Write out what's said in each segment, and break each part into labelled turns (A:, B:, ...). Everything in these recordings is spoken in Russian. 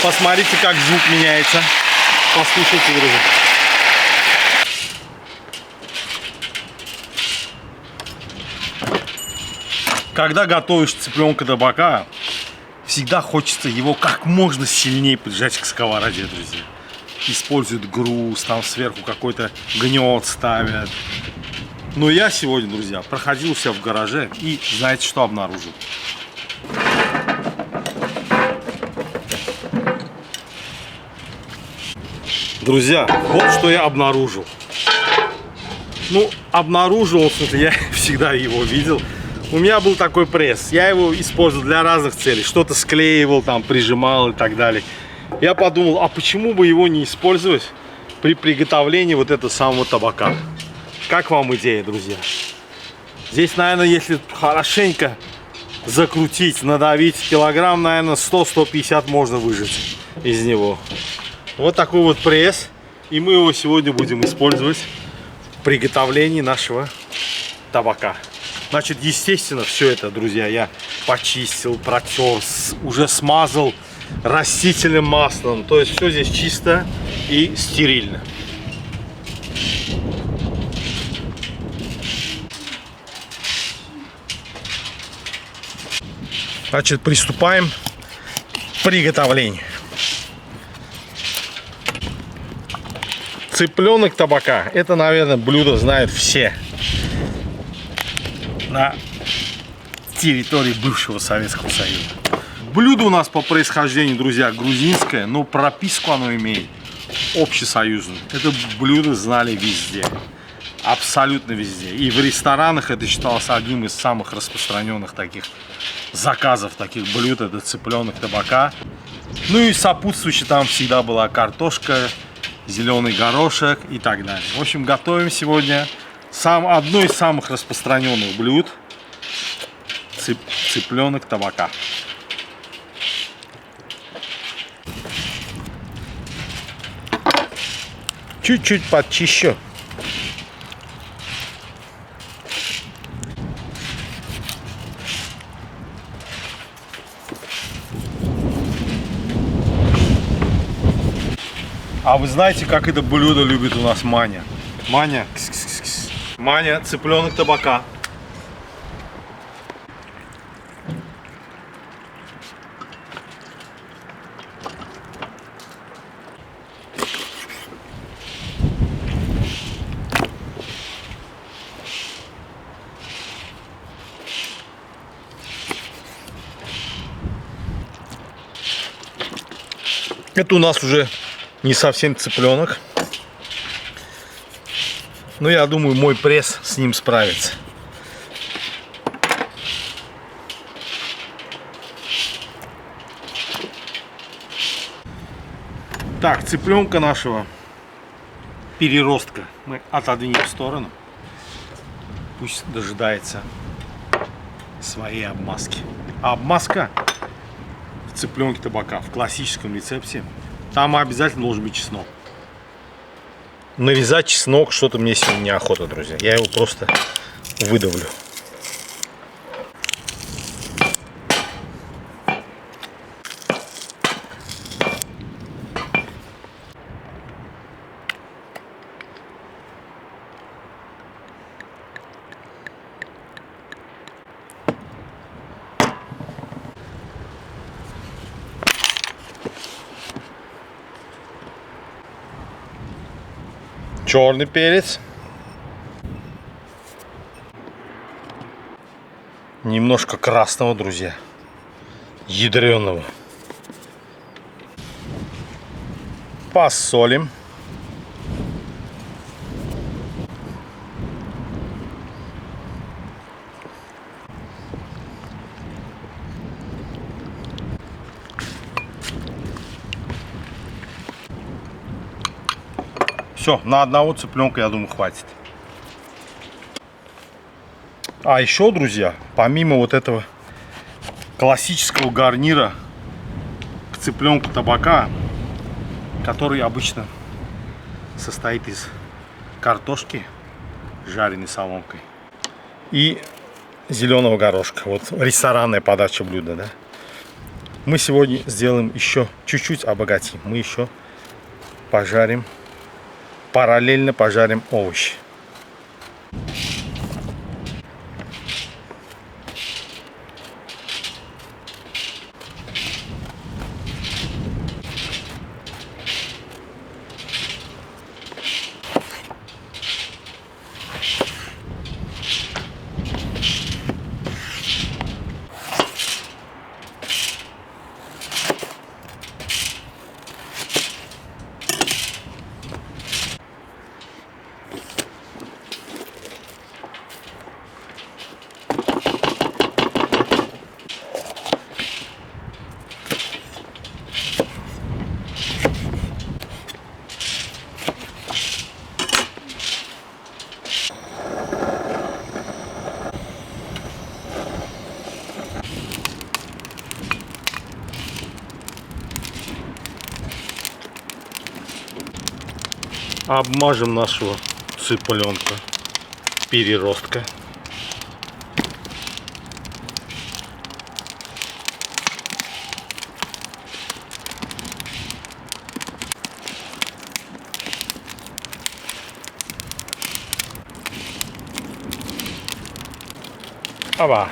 A: Посмотрите, как звук меняется. Послушайте, друзья. Когда готовишь цыпленка табака, всегда хочется его как можно сильнее прижать к сковороде, друзья. Используют груз, там сверху какой-то гнет ставят. Но я сегодня, друзья, проходил себя в гараже и знаете, что обнаружил? Друзья, вот что я обнаружил. Ну, обнаружил, в смысле, я всегда его видел. У меня был такой пресс, я его использовал для разных целей. Что-то склеивал, там, прижимал и так далее. Я подумал, а почему бы его не использовать при приготовлении вот этого самого табака? Как вам идея, друзья? Здесь, наверное, если хорошенько закрутить, надавить, килограмм, наверное, 100-150 можно выжать из него. Вот такой вот пресс. И мы его сегодня будем использовать в приготовлении нашего табака. Значит, естественно, все это, друзья, я почистил, протер, уже смазал растительным маслом. То есть все здесь чисто и стерильно. Значит, приступаем к приготовлению. Цыпленок табака. Это, наверное, блюдо знают все на территории бывшего Советского Союза. Блюдо у нас по происхождению, друзья, грузинское, но прописку оно имеет общесоюзную. Это блюдо знали везде. Абсолютно везде. И в ресторанах это считалось одним из самых распространенных таких заказов, таких блюд. Это цыпленок табака. Ну и сопутствующие там всегда была картошка, зеленый горошек и так далее. В общем, готовим сегодня одно из самых распространенных блюд — цыпленок табака. Чуть-чуть подчищу. А вы знаете, как это блюдо любит у нас Маня? Маня, Маня, цыпленок табака. Это у нас уже не совсем цыпленок. Но я думаю, мой пресс с ним справится. Так, цыпленка нашего переростка мы отодвинем в сторону. Пусть дожидается своей обмазки. А обмазка в цыпленке табака в классическом рецепте, там обязательно должен быть чеснок. Нарезать чеснок что-то мне сегодня неохота, друзья. Я его просто выдавлю. Черный перец. Немножко красного, друзья. Ядреного. Посолим. Все, на одного цыпленка, я думаю, хватит. А еще, друзья, помимо вот этого классического гарнира к цыпленку табака, который обычно состоит из картошки, жареной соломкой, и зеленого горошка. Вот ресторанная подача блюда, да? Мы сегодня сделаем еще чуть-чуть обогатим. Мы еще пожарим, параллельно пожарим овощи. Обмажем нашего цыпленка переростка. Оба.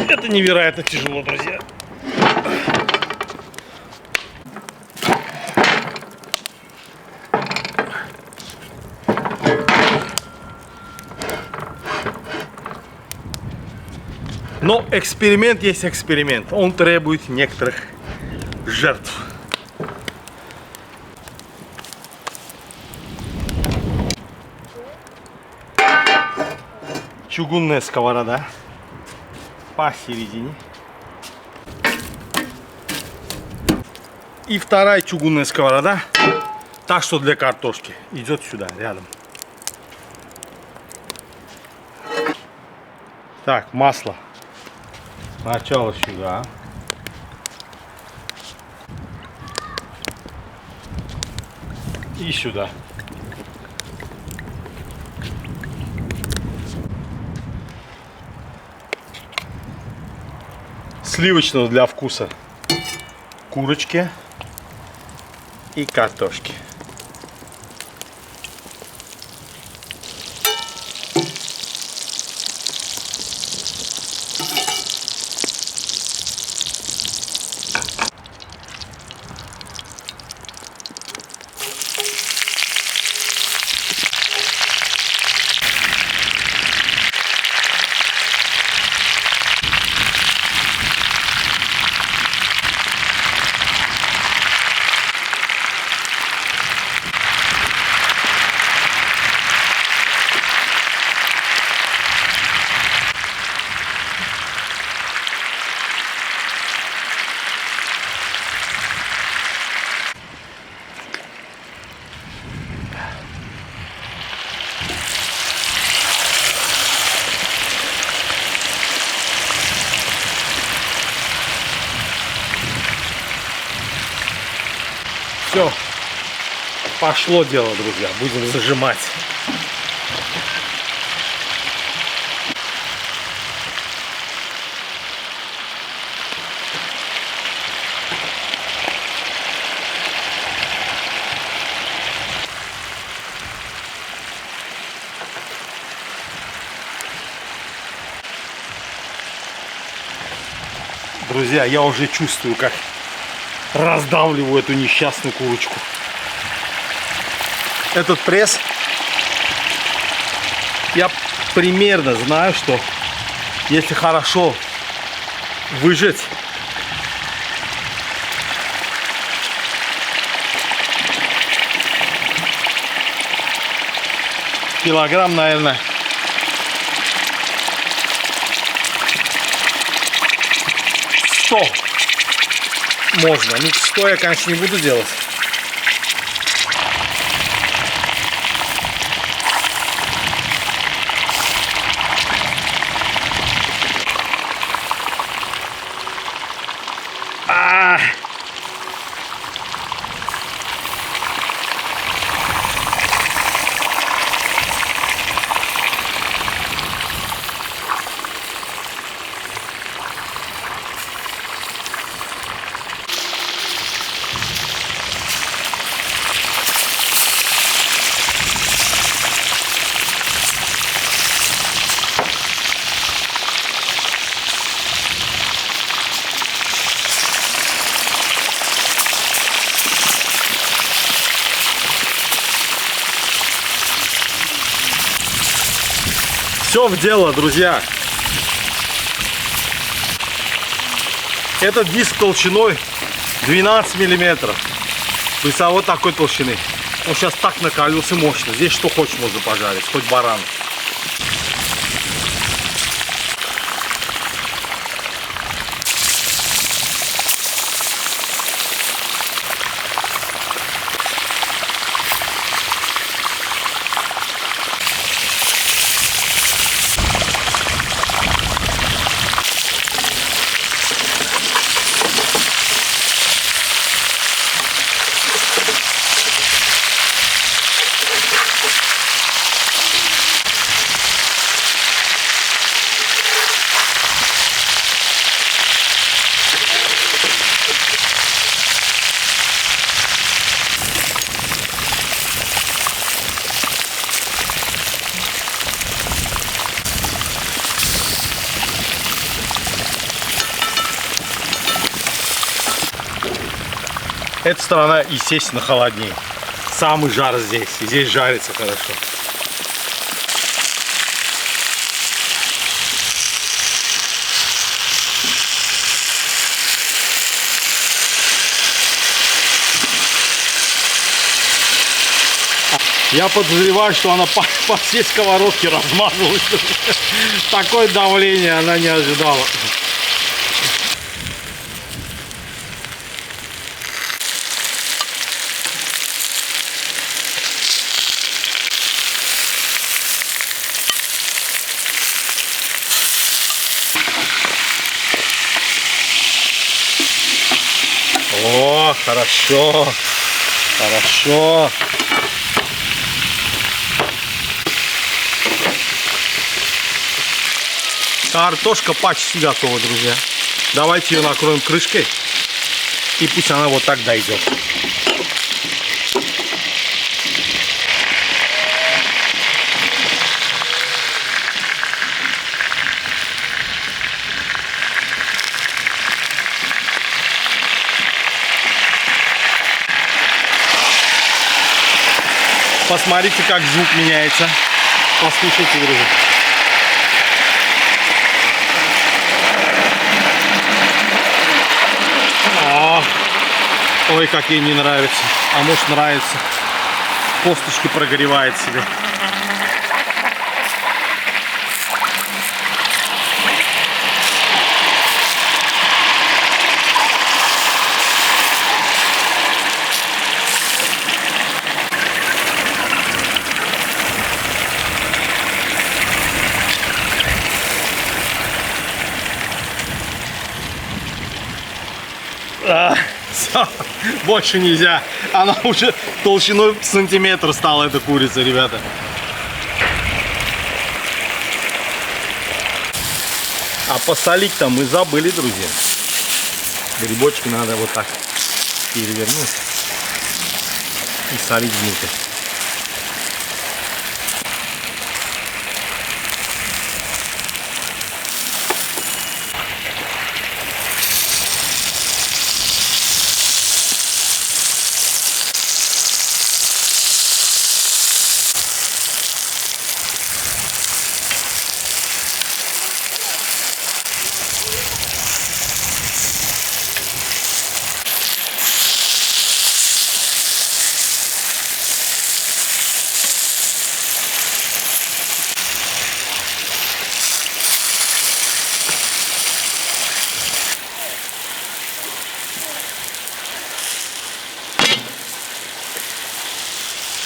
A: Это невероятно тяжело, друзья. Но эксперимент есть эксперимент. Он требует некоторых жертв. Чугунная сковорода посередине. И вторая чугунная сковорода, так что для картошки, идет сюда, рядом. Так, масло. Сначала сюда. И сюда. Сливочного для вкуса курочки и картошки. Все, пошло дело, друзья. Будем зажимать. Друзья, я уже чувствую, как раздавливаю эту несчастную курочку. Этот пресс, я примерно знаю, что если хорошо выжать, килограмм, наверное, 100 можно. Ну, 100 я, конечно, не буду делать. Все в дело, друзья. Этот диск толщиной 12 миллиметров. То есть вот такой толщины. Он сейчас так накалился мощно. Здесь что хочешь можно пожарить, хоть баран. Эта сторона, естественно, холоднее. Самый жар здесь. И здесь жарится хорошо. Я подозреваю, что она по всей сковородке размазалась. Такое давление она не ожидала. О, хорошо, хорошо. Картошка почти готова, друзья. Давайте ее накроем крышкой. И пусть она вот так дойдет. Посмотрите, как звук меняется. Послушайте, друзья. Ой, как ей не нравится. А может, нравится. Косточки прогревает себе. Больше нельзя. Она уже толщиной сантиметр стала, эта курица, ребята. А посолить-то мы забыли, друзья. Грибочки надо вот так перевернуть и солить внутрь.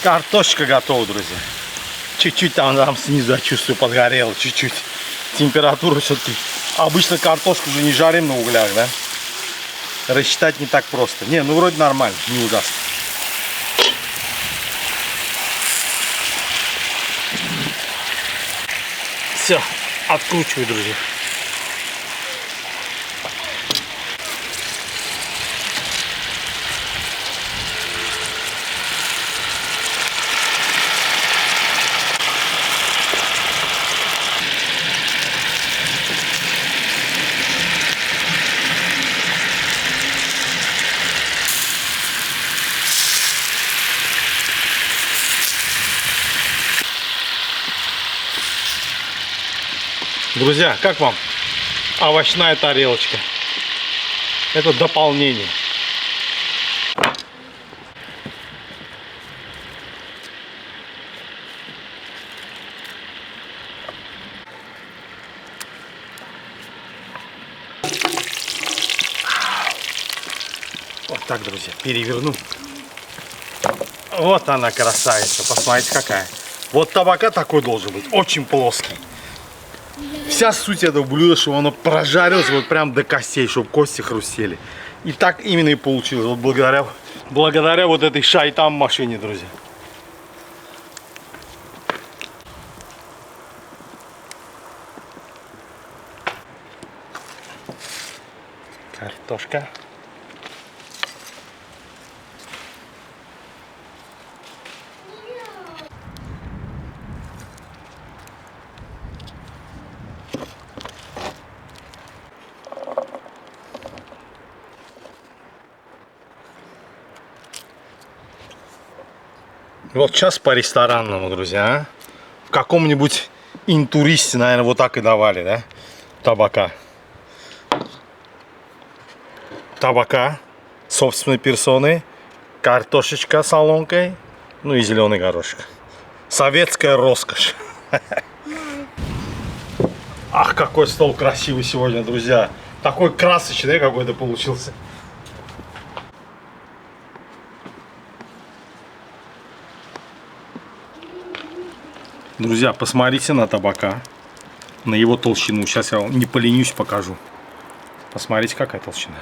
A: Картошка готова, друзья. Чуть-чуть там снизу, я чувствую, подгорело. Чуть-чуть. Температура все-таки. Обычно картошку уже не жарим на углях, да? Рассчитать не так просто. Не, ну вроде нормально, не ужасно. Все, откручиваю, друзья. Друзья, как вам овощная тарелочка? Это дополнение. Вот так, друзья, переверну. Вот она, красавица. Посмотрите, какая. Вот табака такой должен быть. Очень плоский. Вся суть этого блюда, чтобы оно прожарилось вот прям до костей, чтобы кости хрустели. И так именно и получилось. Вот благодаря вот этой шайтан машине, друзья. Картошка. Вот сейчас по ресторанному, друзья, в каком-нибудь интуристе, наверное, вот так и давали, да, табака. Табака собственной персоной, картошечка с солонкой, ну и зеленый горошек. Советская роскошь. Ах, какой стол красивый сегодня, друзья. Такой красочный какой-то получился. Друзья, посмотрите на табака, на его толщину. Сейчас я вам не поленюсь, покажу. Посмотрите, какая толщина.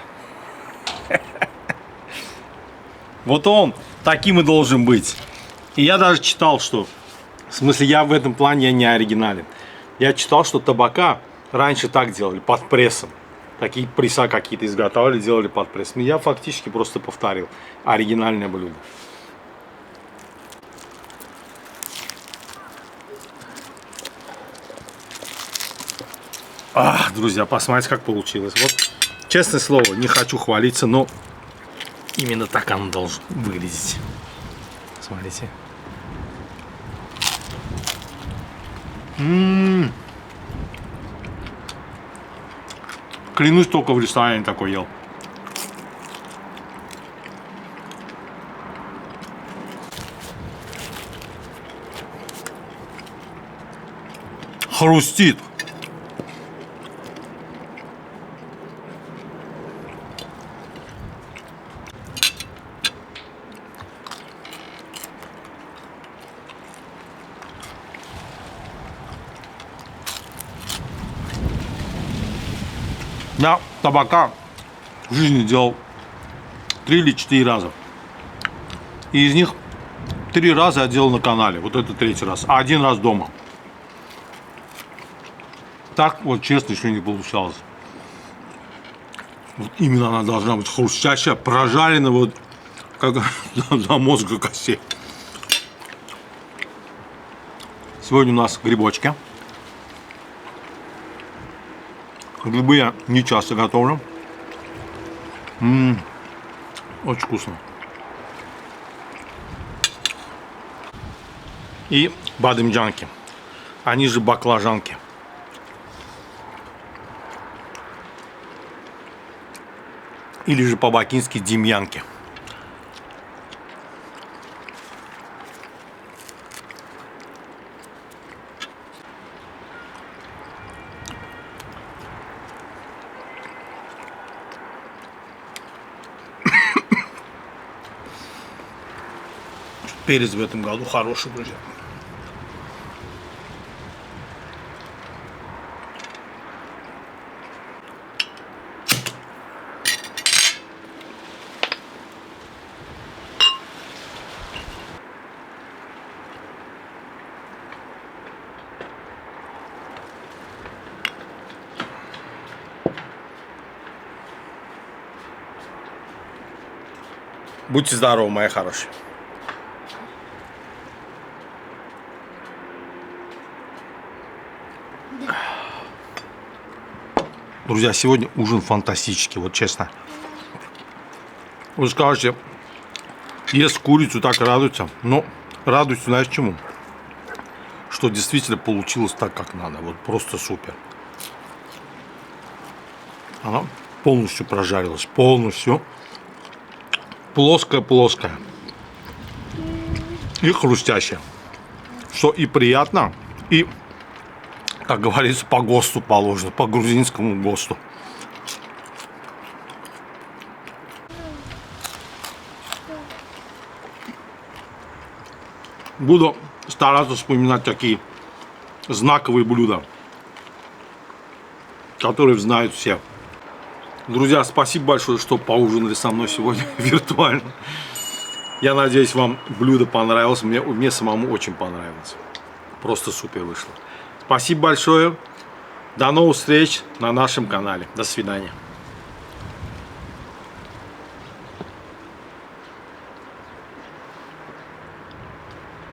A: Вот он таким и должен быть. И я даже читал, что... В смысле, я в этом плане не оригинален. Я читал, что табака раньше так делали, под прессом. Такие пресса какие-то изготавливали, делали под прессом. И я фактически просто повторил оригинальное блюдо. Ах, друзья, посмотрите, как получилось. Вот, честное слово, не хочу хвалиться, но именно так оно должно выглядеть. Смотрите. Клянусь, только в ресторане такой ел. Хрустит. Я табака в жизни делал 3 или 4 раза. И из них 3 раза я делал на канале. Вот это 3-й раз. А 1 раз дома. Так вот честно еще не получалось. Вот именно она должна быть хрустящая, прожарена вот как до мозга костей. Сегодня у нас грибочки. Грибы я не часто готовлю. Очень вкусно. И бадымджанки. Они же баклажанки. Или же по-бакински демьянки. Перец в этом году хороший, друзья. Будьте здоровы, мои хорошие. Друзья, сегодня ужин фантастический, вот честно. Вы скажете, ест курицу, так радуется. Но радуюсь, знаешь чему? Что действительно получилось так, как надо. Вот просто супер. Она полностью прожарилась, полностью. Плоская-плоская. И хрустящая. Что и приятно, и, как говорится, по ГОСТу положено, по грузинскому ГОСТу. Буду стараться вспоминать такие знаковые блюда, которые знают все. Друзья, спасибо большое, что поужинали со мной сегодня виртуально. Я надеюсь, вам блюдо понравилось. Мне самому очень понравилось. Просто супер вышло. Спасибо большое. До новых встреч на нашем канале. До свидания.